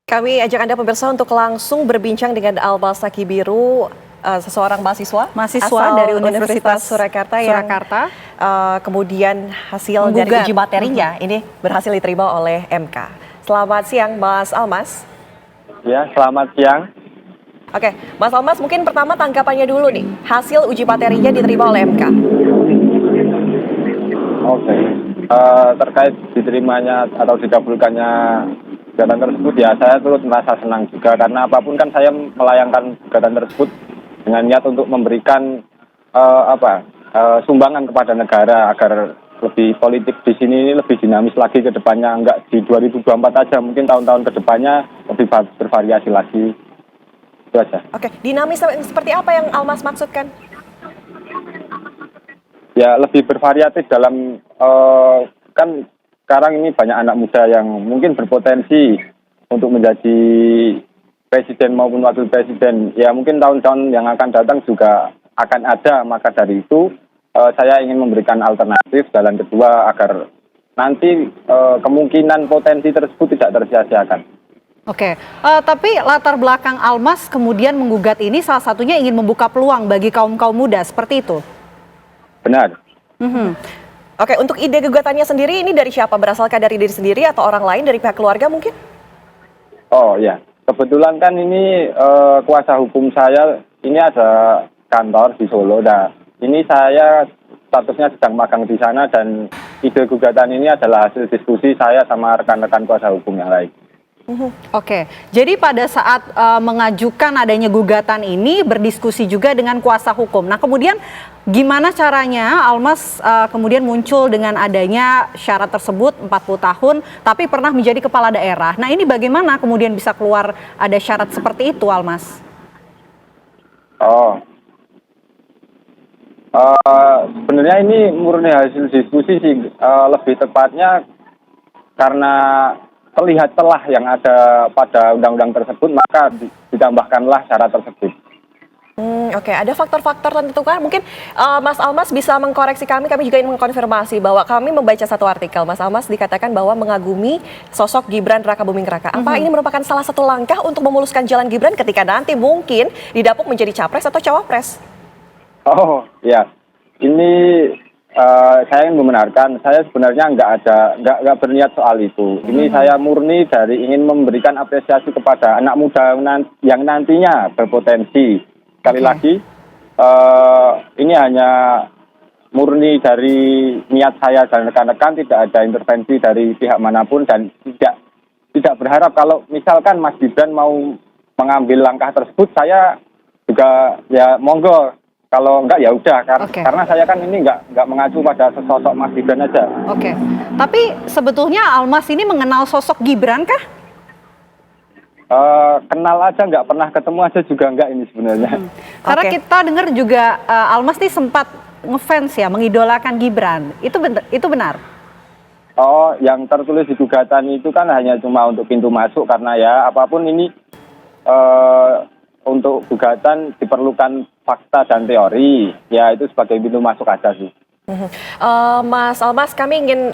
Kami ajak Anda pemirsa untuk langsung berbincang dengan Almas Takibiru, seseorang mahasiswa asal dari Universitas Surakarta kemudian hasil dari menggugat uji materinya ini berhasil diterima oleh MK. Selamat siang Mas Almas. Ya, selamat siang. Oke, Mas Almas mungkin pertama tanggapannya dulu nih, hasil uji materinya diterima oleh MK. Oke, terkait diterimanya atau dikabulkannya gugatan tersebut ya saya turut merasa senang juga karena apapun kan saya melayangkan gugatan tersebut dengan niat untuk memberikan sumbangan kepada negara agar lebih politik di sini ini lebih dinamis lagi ke depannya, enggak di 2024 aja, mungkin tahun-tahun ke depannya lebih bervariasi lagi. Itu aja. Oke, dinamis seperti apa yang Almas maksudkan? Ya lebih bervariatif dalam kan sekarang ini banyak anak muda yang mungkin berpotensi untuk menjadi presiden maupun wakil presiden. Ya mungkin tahun-tahun yang akan datang juga akan ada, maka dari itu saya ingin memberikan alternatif jalan kedua agar nanti kemungkinan potensi tersebut tidak tersia-siakan. Oke, tapi latar belakang Almas kemudian menggugat ini salah satunya ingin membuka peluang bagi kaum-kaum muda, seperti itu? Benar. Oke, untuk ide gugatannya sendiri ini dari siapa? Berasalkah dari diri sendiri atau orang lain dari pihak keluarga mungkin? Oh ya, kebetulan kan ini kuasa hukum saya ini ada kantor di Solo. Nah, ini saya statusnya sedang magang di sana dan ide gugatan ini adalah hasil diskusi saya sama rekan-rekan kuasa hukum yang lain. Oke, jadi pada saat mengajukan adanya gugatan ini berdiskusi juga dengan kuasa hukum. Nah kemudian gimana caranya Almas kemudian muncul dengan adanya syarat tersebut 40 tahun tapi pernah menjadi kepala daerah. Nah ini bagaimana kemudian bisa keluar ada syarat seperti itu Almas? Sebenarnya ini murni hasil diskusi sih, lebih tepatnya karena terlihat celah yang ada pada undang-undang tersebut, maka ditambahkanlah syarat tersebut. Oke, ada faktor-faktor tertentu kan? Mungkin Mas Almas bisa mengkoreksi kami juga ingin mengkonfirmasi bahwa kami membaca satu artikel. Mas Almas dikatakan bahwa mengagumi sosok Gibran Rakabuming Raka. Apa ini merupakan salah satu langkah untuk memuluskan jalan Gibran ketika nanti mungkin didapuk menjadi capres atau cawapres? Oh ya, ini saya ingin membenarkan, saya sebenarnya nggak berniat soal itu. Ini saya murni dari ingin memberikan apresiasi kepada anak muda yang nantinya berpotensi. Sekali lagi, ini hanya murni dari niat saya dan rekan-rekan, tidak ada intervensi dari pihak manapun dan tidak berharap kalau misalkan Mas Gibran mau mengambil langkah tersebut, saya juga ya monggo. Kalau enggak ya udah, karena saya kan ini enggak mengacu pada sosok Mas Gibran aja. Oke, tapi sebetulnya Almas ini mengenal sosok Gibran kah? Kenal aja, nggak pernah ketemu aja juga enggak ini sebenarnya. Karena kita dengar juga Almas nih sempat ngefans ya, mengidolakan Gibran. Itu benar? Oh, yang tertulis di gugatan itu kan hanya cuma untuk pintu masuk karena ya apapun ini untuk gugatan diperlukan fakta dan teori, ya itu sebagai pintu masuk aja sih. Mas Almas, kami ingin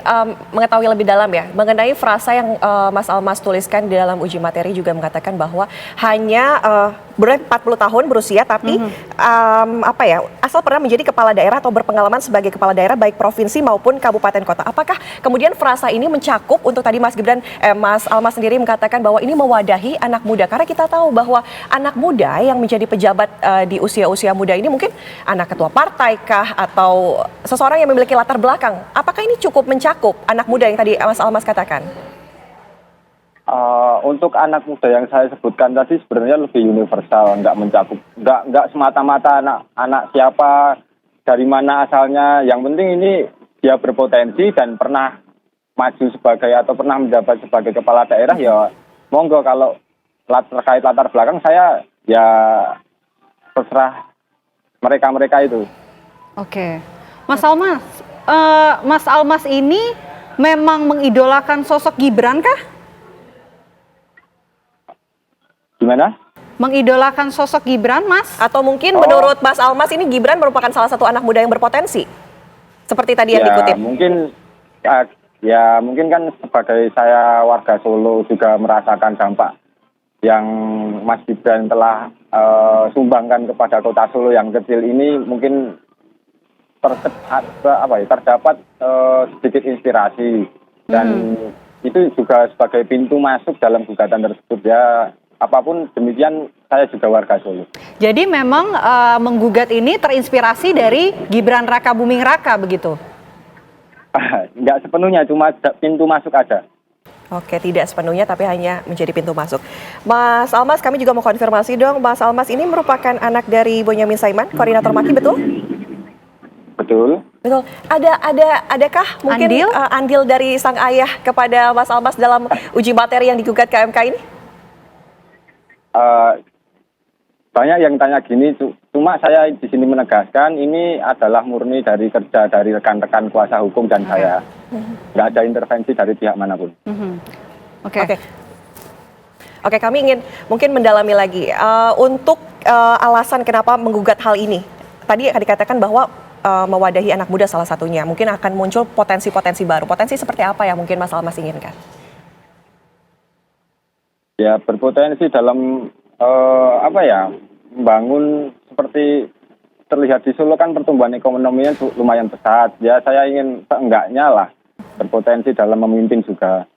mengetahui lebih dalam ya mengenai frasa yang Mas Almas tuliskan di dalam uji materi juga mengatakan bahwa hanya 40 tahun berusia tapi asal pernah menjadi kepala daerah atau berpengalaman sebagai kepala daerah baik provinsi maupun kabupaten kota. Apakah kemudian frasa ini mencakup untuk tadi Mas Almas sendiri mengatakan bahwa ini mewadahi anak muda, karena kita tahu bahwa anak muda yang menjadi pejabat di usia-usia muda ini mungkin anak ketua partai kah atau seseorang yang memiliki latar belakang. Apakah ini cukup mencakup anak muda yang tadi Mas Almas katakan? Untuk anak muda yang saya sebutkan tadi sebenarnya lebih universal, nggak mencakup, nggak semata-mata anak siapa, dari mana asalnya. Yang penting ini dia berpotensi dan pernah maju sebagai atau pernah menjabat sebagai kepala daerah, ya monggo. Kalau terkait latar belakang saya ya terserah mereka itu. Oke. Mas Almas ini memang mengidolakan sosok Gibran kah? Gimana? Mengidolakan sosok Gibran, Mas? Atau mungkin menurut Mas Almas ini Gibran merupakan salah satu anak muda yang berpotensi? Seperti tadi yang dikutip. Mungkin kan sebagai saya warga Solo juga merasakan dampak yang Mas Gibran telah sumbangkan kepada Kota Solo yang kecil ini mungkin terdapat sedikit inspirasi dan itu juga sebagai pintu masuk dalam gugatan tersebut ya. Apapun demikian, saya juga warga Solo. Jadi memang menggugat ini terinspirasi dari Gibran Raka Buming Raka begitu? Nggak sepenuhnya, cuma pintu masuk aja. Oke, tidak sepenuhnya tapi hanya menjadi pintu masuk. Mas Almas, kami juga mau konfirmasi dong. Mas Almas ini merupakan anak dari Bonyamin Saiman, koordinator MAKI, betul? Betul. Betul. Adakah mungkin Andil? andil dari sang ayah kepada Mas Almas dalam uji materi yang digugat ke MK ini? Banyak yang tanya gini, cuma saya di sini menegaskan ini adalah murni dari kerja dari rekan-rekan kuasa hukum dan saya. Nggak ada intervensi dari pihak manapun. Oke, kami ingin mungkin mendalami lagi untuk alasan kenapa menggugat hal ini. Tadi dikatakan bahwa mewadahi anak muda salah satunya, mungkin akan muncul potensi-potensi baru. Potensi seperti apa yang mungkin Mas Almas inginkan? Ya berpotensi dalam membangun seperti terlihat di Solo kan pertumbuhan ekonominya lumayan pesat. Ya saya ingin seenggaknya lah berpotensi dalam memimpin juga.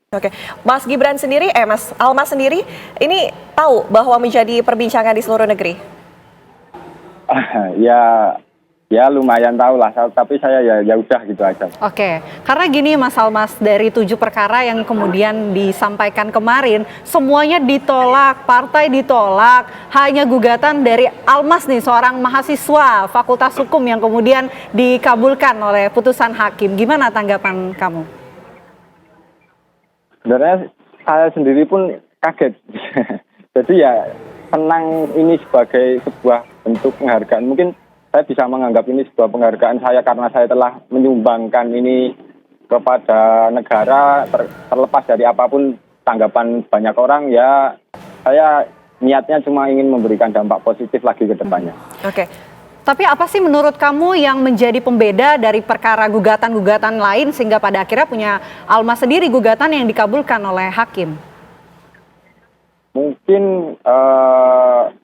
Oke, Mas Gibran sendiri, Mas Almas sendiri, ini tahu bahwa menjadi perbincangan di seluruh negeri? Ya lumayan tahu lah, tapi saya ya udah gitu aja. Oke, karena gini Mas Almas, dari 7 perkara yang kemudian disampaikan kemarin, semuanya ditolak, partai ditolak, hanya gugatan dari Almas nih, seorang mahasiswa Fakultas Hukum yang kemudian dikabulkan oleh putusan hakim. Gimana tanggapan kamu? Sebenarnya saya sendiri pun kaget. Jadi ya senang ini sebagai sebuah bentuk penghargaan. Mungkin saya bisa menganggap ini sebuah penghargaan saya karena saya telah menyumbangkan ini kepada negara terlepas dari apapun tanggapan banyak orang ya saya niatnya cuma ingin memberikan dampak positif lagi ke depannya. Oke. Tapi apa sih menurut kamu yang menjadi pembeda dari perkara gugatan-gugatan lain sehingga pada akhirnya punya Almas sendiri gugatan yang dikabulkan oleh hakim? Mungkin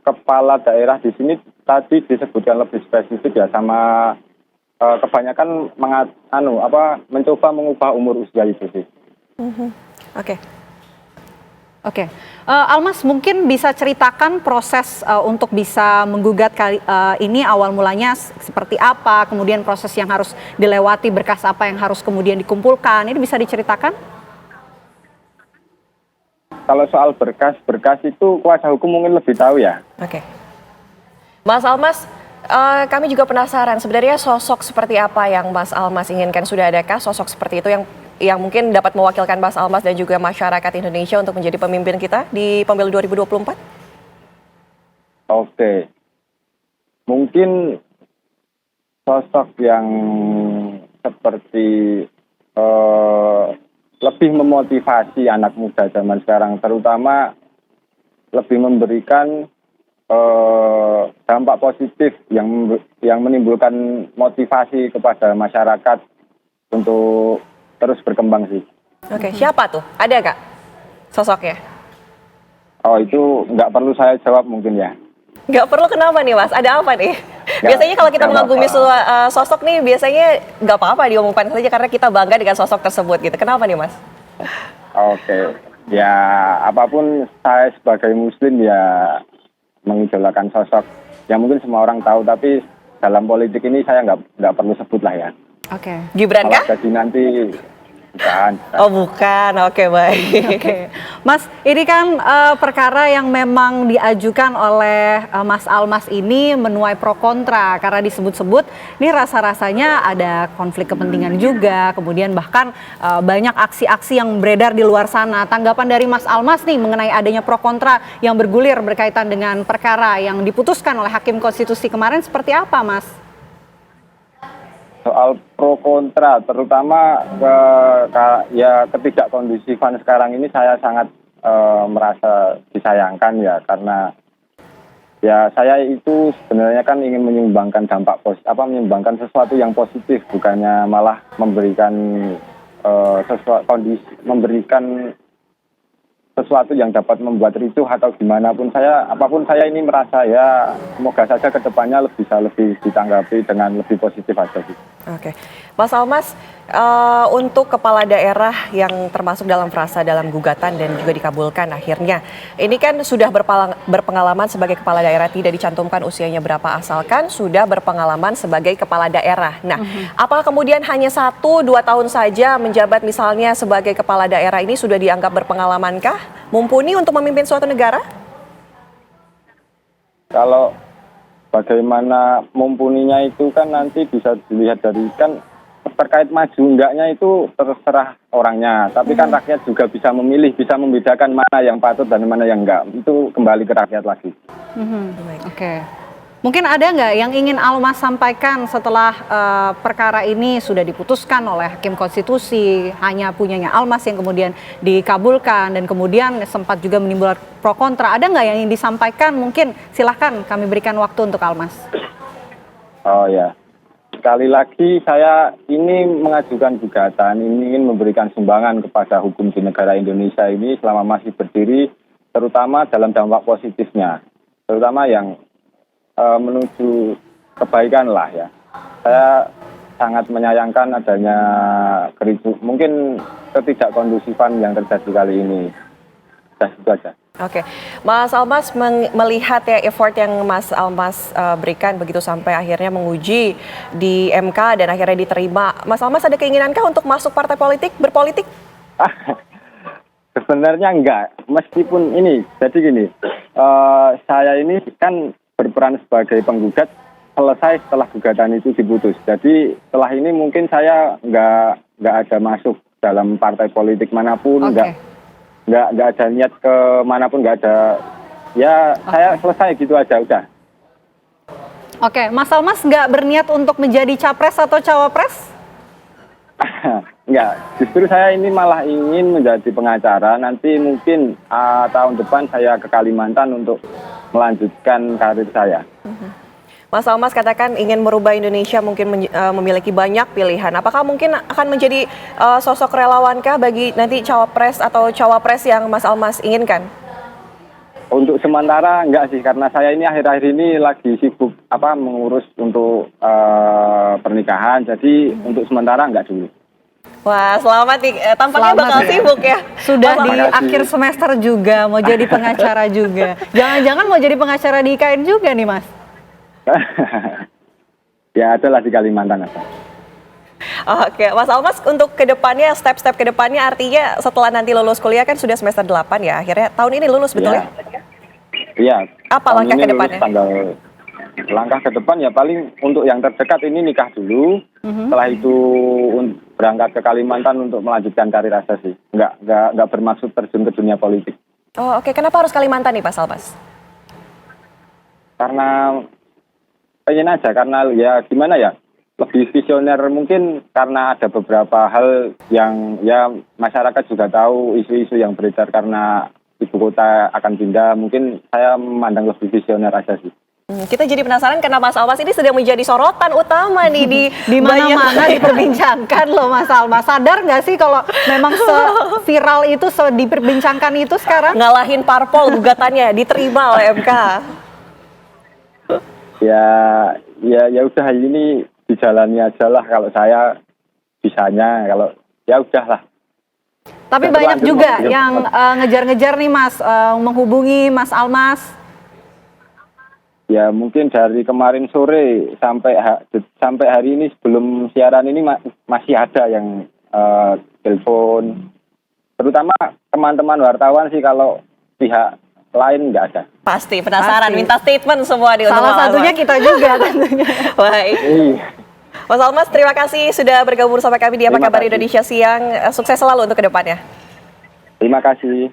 kepala daerah di sini tadi disebutkan lebih spesifik ya sama kebanyakan mencoba mengubah umur usia itu sih. Oke. Almas mungkin bisa ceritakan proses untuk bisa menggugat ini awal mulanya seperti apa, kemudian proses yang harus dilewati, berkas apa yang harus kemudian dikumpulkan, ini bisa diceritakan? Kalau soal berkas itu kuasa hukum mungkin lebih tahu ya. Oke. Mas Almas, kami juga penasaran sebenarnya sosok seperti apa yang Mas Almas inginkan. Sudah adakah sosok seperti itu yang mungkin dapat mewakilkan Mas Almas dan juga masyarakat Indonesia untuk menjadi pemimpin kita di pemilu 2024? Oke. Mungkin sosok yang seperti lebih memotivasi anak muda zaman sekarang, terutama lebih memberikan dampak positif yang menimbulkan motivasi kepada masyarakat untuk terus berkembang sih. Oke, siapa tuh? Ada nggak sosoknya? Oh itu nggak perlu saya jawab mungkin ya. Nggak perlu, kenapa nih Mas? Ada apa nih? Biasanya kalau kita mengagumi sosok nih biasanya nggak apa-apa diomongkan saja karena kita bangga dengan sosok tersebut gitu. Kenapa nih Mas? Oke, ya apapun saya sebagai muslim ya mengidolakan sosok yang mungkin semua orang tahu, tapi dalam politik ini saya nggak perlu sebut lah ya. Oke. Gibran kah? Jadi nanti bukan. Oh bukan, oke baik. Oke, Mas, ini kan perkara yang memang diajukan oleh Mas Almas ini menuai pro kontra karena disebut-sebut ini rasa-rasanya ada konflik kepentingan juga, kemudian bahkan banyak aksi-aksi yang beredar di luar sana. Tanggapan dari Mas Almas nih mengenai adanya pro kontra yang bergulir berkaitan dengan perkara yang diputuskan oleh Hakim Konstitusi kemarin seperti apa, Mas? Soal pro kontra, terutama ketidakkondusifan sekarang ini saya sangat merasa disayangkan ya, karena ya saya itu sebenarnya kan ingin menyumbangkan menyumbangkan sesuatu yang positif, bukannya malah memberikan sesuatu yang dapat membuat ricuh atau gimana pun apapun saya ini merasa ya semoga saja kedepannya bisa lebih ditanggapi dengan lebih positif aja sih. Oke, Mas Almas, untuk kepala daerah yang termasuk dalam frasa dalam gugatan dan juga dikabulkan akhirnya, ini kan sudah berpengalaman sebagai kepala daerah, tidak dicantumkan usianya berapa asalkan sudah berpengalaman sebagai kepala daerah. Nah, apakah kemudian hanya 1-2 tahun saja menjabat misalnya sebagai kepala daerah ini sudah dianggap berpengalamankah? Mumpuni untuk memimpin suatu negara? Kalau bagaimana mumpuninya itu kan nanti bisa dilihat dari kan terkait maju enggaknya itu terserah orangnya. Tapi kan rakyat juga bisa memilih, bisa membedakan mana yang patut dan mana yang enggak. Itu kembali ke rakyat lagi. Oke. Mungkin ada nggak yang ingin Almas sampaikan setelah perkara ini sudah diputuskan oleh Hakim Konstitusi, hanya punyanya Almas yang kemudian dikabulkan dan kemudian sempat juga menimbulkan pro kontra. Ada nggak yang ingin disampaikan? Mungkin silahkan kami berikan waktu untuk Almas. Oh ya, sekali lagi saya ini mengajukan gugatan, ini ingin memberikan sumbangan kepada hukum di negara Indonesia ini selama masih berdiri, terutama dalam dampak positifnya, terutama yang menuju kebaikan lah ya. Saya sangat menyayangkan adanya mungkin ketidakkondusifan yang terjadi kali ini. Itu aja. Oke, Mas Almas melihat ya effort yang Mas Almas berikan begitu sampai akhirnya menguji di MK dan akhirnya diterima. Mas Almas ada keinginankah untuk masuk partai politik, berpolitik? Sebenarnya enggak, meskipun ini, jadi gini, saya ini kan berperan sebagai penggugat selesai setelah gugatan itu diputus. Jadi setelah ini mungkin saya nggak ada masuk dalam partai politik manapun, nggak ada niat ke manapun, nggak ada. Ya saya selesai gitu aja udah. Oke, Mas Almas nggak berniat untuk menjadi capres atau cawapres? Enggak, justru saya ini malah ingin menjadi pengacara. Nanti mungkin tahun depan saya ke Kalimantan untuk melanjutkan karir saya. Mas Almas katakan ingin merubah Indonesia, mungkin memiliki banyak pilihan. Apakah mungkin akan menjadi sosok relawankah bagi nanti cawapres atau cawapres yang Mas Almas inginkan? Untuk sementara enggak sih, karena saya ini akhir-akhir ini lagi sibuk mengurus untuk pernikahan. Jadi untuk sementara enggak dulu. Wah, selamat nih. Tampaknya bakal sibuk ya. Sudah di akhir semester juga, mau jadi pengacara juga. Jangan-jangan mau jadi pengacara di IKN juga nih, Mas? Ya, adalah di Kalimantan. Oke, Mas Almas untuk kedepannya, step-step kedepannya artinya setelah nanti lulus kuliah kan sudah semester 8 ya, akhirnya tahun ini lulus betul ya? Iya. Apa langkah kedepannya? Langkah ke depan ya paling untuk yang terdekat ini nikah dulu, setelah itu berangkat ke Kalimantan untuk melanjutkan karir aja sih. Nggak bermaksud terjun ke dunia politik. Oh oke, kenapa harus Kalimantan nih Pak Almas? Karena pengen aja, karena ya gimana ya, lebih visioner mungkin karena ada beberapa hal yang ya masyarakat juga tahu isu-isu yang beredar karena ibu kota akan pindah, mungkin saya memandang lebih visioner aja sih. Kita jadi penasaran karena Mas Almas ini sedang menjadi sorotan utama nih di mana-mana diperbincangkan loh Mas Almas. Sadar nggak sih kalau memang viral itu, diperbincangkan itu sekarang? Ngalahin parpol gugatannya diterima oleh MK. Ya udah ini dijalani aja lah kalau saya bisanya, kalau ya udahlah. Tapi banyak juga yang ngejar-ngejar nih Mas, menghubungi Mas Almas. Ya mungkin dari kemarin sore sampai hari ini sebelum siaran ini masih ada yang telepon. Terutama teman-teman wartawan sih, kalau pihak lain nggak ada. Pasti penasaran, minta statement semua di Salah satunya kita juga tentunya. Baik. Mas Almas, terima kasih sudah bergabung bersama kami di Apa Kabar Indonesia Siang. Sukses selalu untuk kedepannya. Terima kasih.